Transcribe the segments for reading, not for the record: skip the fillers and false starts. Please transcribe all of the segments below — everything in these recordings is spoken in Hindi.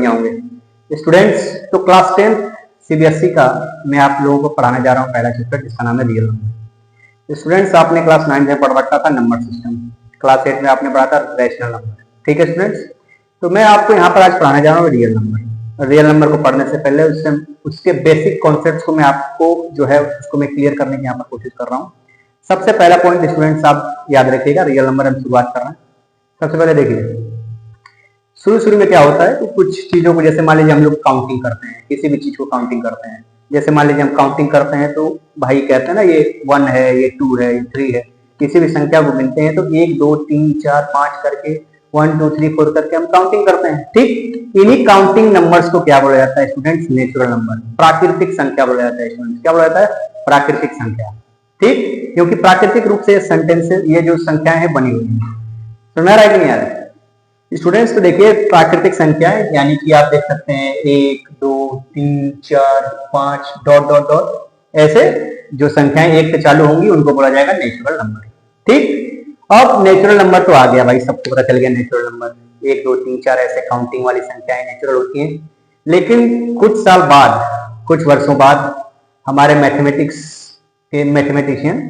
दिए होंगे स्टूडेंट्स। तो क्लास 10 सीबीएसई का मैं आप लोगों को पढ़ाने जा रहा हूँ पहला चैप्टर, जिसका नाम है रियल नंबर। स्टूडेंट्स, आपने क्लास 9 में पढ़ रखा था नंबर सिस्टम, क्लास 8 में आपने पढ़ा था रैशनल नंबर, ठीक है स्टूडेंट्स। तो मैं आपको यहाँ पर आज पढ़ाने जा रहा हूँ रियल नंबर। रियल नंबर को पढ़ने से पहले उसके बेसिक कॉन्सेप्ट्स को मैं आपको जो है उसको मैं क्लियर करने की यहाँ पर कोशिश कर रहा हूँ। सबसे पहला पॉइंट स्टूडेंट्स आप याद रखिएगा, रियल नंबर हम शुरुआत कर रहे हैं। सबसे पहले देखिए शुरू में क्या होता है, तो कुछ चीजों को जैसे मान लीजिए हम लोग काउंटिंग करते हैं, किसी भी चीज को काउंटिंग करते हैं। जैसे मान लीजिए हम काउंटिंग करते हैं तो भाई कहते हैं ना ये 1 है, ये 2 है, ये 3 है। किसी भी संख्या को गिनते हैं तो 1 2 3 4 5 करके 1 2 3 4 करके हम काउंटिंग करते हैं, ठीक। इन्हीं काउंटिंग नंबर्स को क्या बोला जाता है स्टूडेंट्स? नेचुरल नंबर, प्राकृतिक संख्या बोला जाता है स्टूडेंट्स। क्या बोला जाता है? प्राकृतिक संख्या, ठीक। क्योंकि प्राकृतिक रूप से सेंटेंस ये जो संख्याएं हैं बनी हुई है। सुना रहा है कि नहीं आ रहा है स्टूडेंट्स? तो देखिए प्राकृतिक संख्याएं यानी कि आप देख सकते हैं 1 2 3 4 5 डॉट डॉट डॉट, ऐसे जो संख्याएं 1 से चालू होंगी उनको बोला जाएगा नेचुरल नंबर, ठीक। अब नेचुरल नंबर तो आ गया भाई, सबको पता चल गया नेचुरल नंबर 1 2 3 4 ऐसे काउंटिंग वाली संख्याएं नेचुरल होती हैं। लेकिन कुछ साल बाद, कुछ वर्षों बाद हमारे मैथमेटिक्स के मैथमेटिशियन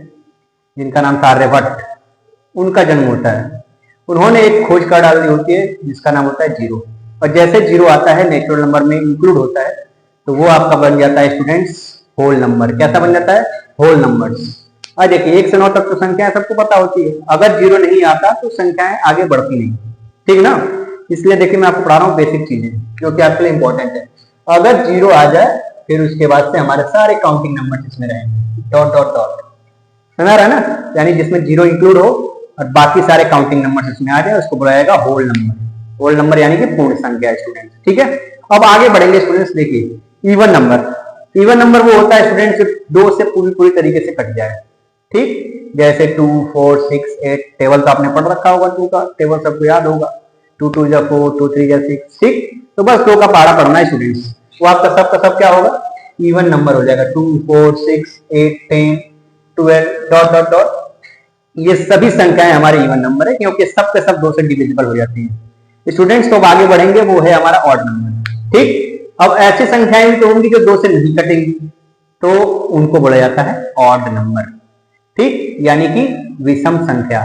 जिनका नाम था आर्यभट्ट, उनका जन्म होता है। उन्होंने एक खोज कर डाली होती है जिसका नाम होता है जीरो, और जैसे जीरो आता है नेचुरल नंबर में इंक्लूड होता है तो वो आपका बन जाता है स्टूडेंट्स होल नंबर। कैसा बन जाता है? Whole numbers. अब देखिए 1 से 9 तक तो संख्याएं सबको पता होती है, अगर जीरो नहीं आता तो संख्याएं आगे बढ़ती नहीं, ठीक ना। इसलिए देखिए मैं आपको पढ़ा रहा हूँ बेसिक चीजें जो कि आपके लिए इंपॉर्टेंट है। अगर जीरो आ जाए फिर उसके बाद से हमारे सारे काउंटिंग नंबर इसमें रहेंगे, डॉट डॉट डॉट, समझ रहा है ना। यानी जिसमें जीरो इंक्लूड हो और बाकी सारे काउंटिंग नंबर इसमें आ जाए उसको बुलाया जाएगा होल नंबर। होल नंबर यानी कि पूर्ण संख्या स्टूडेंट्स, ठीक है। अब आगे बढ़ेंगे स्टूडेंट्स, देखिए इवन नंबर। इवन नंबर वो होता है स्टूडेंट्स 2 से पूरी तरीके से कट जाए, ठीक। जैसे 2 4 6 8, टेबल तो आपने पढ़ रखा होगा, 2 का टेबल सबको याद होगा, 2 2 जा 4 2 3 जा 6, ठीक। तो बस 2 का पहाड़ा पढ़ना है स्टूडेंट्स, वो आपका सब क्या होगा? इवन नंबर हो जाएगा। 2 4 6 8 10 12 डॉट डॉट डॉट, ये सभी संख्याएं हमारे इवन नंबर है क्योंकि सब के सब 2 से डिविजिबल हो जाती हैं स्टूडेंट्स। तो अब आगे बढ़ेंगे, वो है हमारा ऑड नंबर, ठीक। अब ऐसी संख्याएं भी तो होंगी जो 2 से नहीं कटेंगी, तो उनको बोला जाता है ऑड नंबर, ठीक, यानी कि विषम संख्या,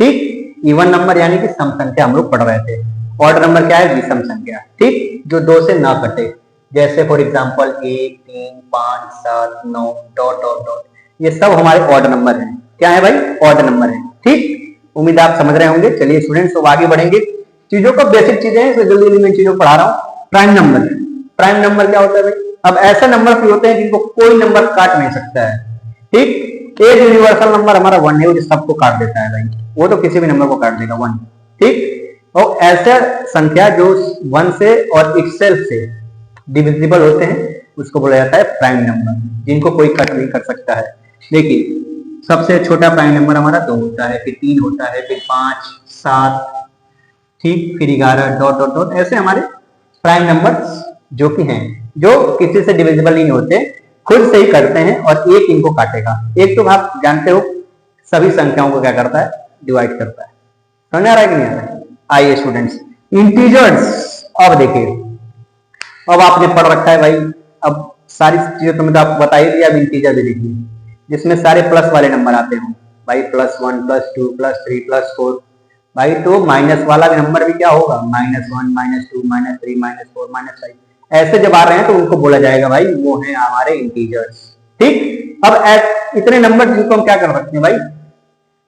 ठीक। इवन नंबर यानी कि सम संख्या हम लोग पढ़ रहे थे। ऑड नंबर क्या है? विषम संख्या, ठीक, जो 2 से ना कटे। जैसे for example 1 3 5 7 9 dot dot dot, ये सब हमारे ऑड नंबर हैं। क्या है भाई? ऑड नंबर है, ठीक। उम्मीद आप समझ रहे होंगे। चलिए स्टूडेंट्स अब आगे बढ़ेंगे, चीजों को बेसिक चीजें हैं तो जल्दी मैं चीजों पढ़ा रहा हूँ। Prime number. प्राइम नंबर क्या होता है भाई? अब ऐसे नंबर भी होते हैं जिनको कोई नंबर काट नहीं सकता है, ठीक। एक यूनिवर्सल नंबर हमारा 1 है, वो सबको काट देता है भाई, वो तो किसी भी नंबर को काट देगा 1, ठीक। और ऐसा संख्या जो 1 से और इटसेल्फ से डिविजिबल होते हैं उसको बोला जाता है प्राइम नंबर, जिनको कोई कट नहीं कर सकता है। देखिए सबसे छोटा प्राइम नंबर हमारा 2 होता है, फिर 3 होता है, फिर 5 7, ठीक, फिर 11 डॉट डॉट डॉट, ऐसे हमारे प्राइम नंबर जो कि हैं, जो किसी से डिविजिबल नहीं होते, खुद से ही करते हैं और एक इनको काटेगा। एक तो आप जानते हो सभी संख्याओं को क्या करता है? डिवाइड करता है। समझ आ रहा है कि नहीं आ रहा है? आइए स्टूडेंट्स इंटीजर्स। अब देखिए, अब आपने पढ़ रखा है भाई, अब सारी चीजें तो मैं तो आपको बता ही दिया। अब इंटीजर भी देखिए जिसमें सारे प्लस वाले नंबर आते हो भाई, +1 +2 +3 +4 भाई। तो माइनस वाला नंबर भी क्या होगा? -1 -2 -3 -4 -5, ऐसे जब आ रहे हैं तो उनको बोला जाएगा भाई वो है हमारे इंटीजर्स, ठीक। अब इतने नंबर जिनको हम क्या कर सकते हैं भाई?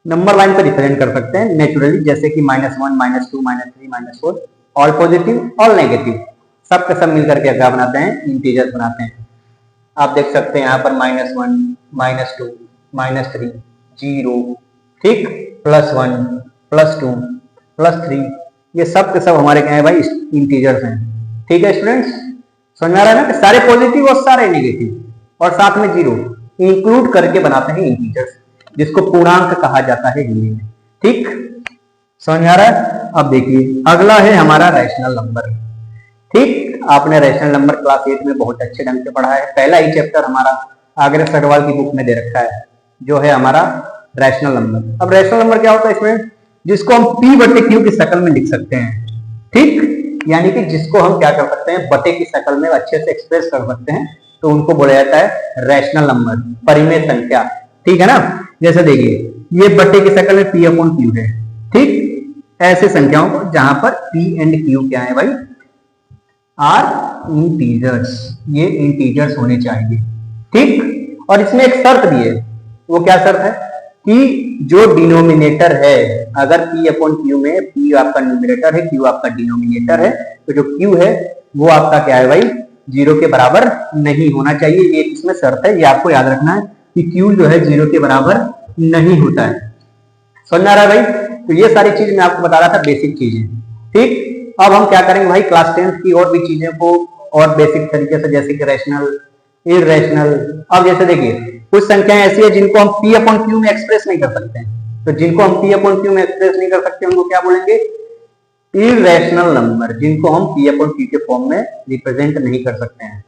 नंबर लाइन पर रिप्रेजेंट कर सकते हैं नेचुरली, जैसे कि -1 -2 -3 -4, ऑल पॉजिटिव ऑल नेगेटिव, सब के सब मिलकर के क्या बनाते हैं? इंटीजर्स बनाते हैं। आप देख सकते हैं यहाँ पर -1 -2 -3 0, ठीक, +1 +2 +3, ये सब के सब हमारे क्या है भाई? इंटीजर्स हैं, ठीक है स्टूडेंट्स। समझ आ रहा है ना कि सारे पॉजिटिव और सारे नेगेटिव और साथ में 0 इंक्लूड करके बनाते हैं इंटीजर्स, जिसको पूर्णांक कहा जाता है हिंदी में, ठीक। समझ आ रहा है? अब देखिए अगला है हमारा रैशनल नंबर, ठीक। आपने रैशनल नंबर क्लास 8 में बहुत अच्छे ढंग से पढ़ा है। पहला ही चैप्टर हमारा आग्रह सगरवाल की बुक में दे रखा है, जो है हमारा रैशनल नंबर। अब रैशनल नंबर क्या होता है इसमें? जिसको हम P/Q की शक्ल में लिख सकते हैं, ठीक। यानी कि जिसको हम क्या कर सकते हैं, बटे की शक्ल में अच्छे से एक्सप्रेस कर सकते हैं, तो उनको बोला जाता है रैशनल नंबर, परिमेय संख्या। ठीक है ना। जैसे देखिए ये बटे की शक्ल में पी अपॉन क्यू है, ठीक। ऐसे संख्याओं को जहां पर पी एंड क्यू क्या है भाई, आर इंटीजर्स, ये इंटीजर्स होने चाहिए, ठीक। और इसमें एक शर्त भी है, वो क्या शर्त है कि जो डिनोमिनेटर है, अगर p अपॉन क्यू में p आपका न्यूमिनेटर है, q आपका डिनोमिनेटर है, तो जो q है वो आपका क्या है भाई, 0 के बराबर नहीं होना चाहिए। ये इसमें शर्त है, ये आपको याद रखना है कि q जो है 0 के बराबर नहीं होता है। समझ आ रहा है भाई। तो ये सारी चीज मैं आपको बता रहा था, बेसिक चीजें, ठीक। अब हम क्या करेंगे भाई, क्लास 10 की और भी चीजें को और बेसिक तरीके से, जैसे कि रैशनल, इररेशनल। अब जैसे देखिए कुछ संख्याएं ऐसी है जिनको हम p अपॉन क्यू में एक्सप्रेस नहीं कर सकते हैं, तो जिनको हम p अपॉन क्यू में एक्सप्रेस नहीं कर सकते उनको क्या बोलेंगे, इररेशनल नंबर, जिनको हम p अपॉन क्यू के फॉर्म में रिप्रेजेंट नहीं कर सकते हैं।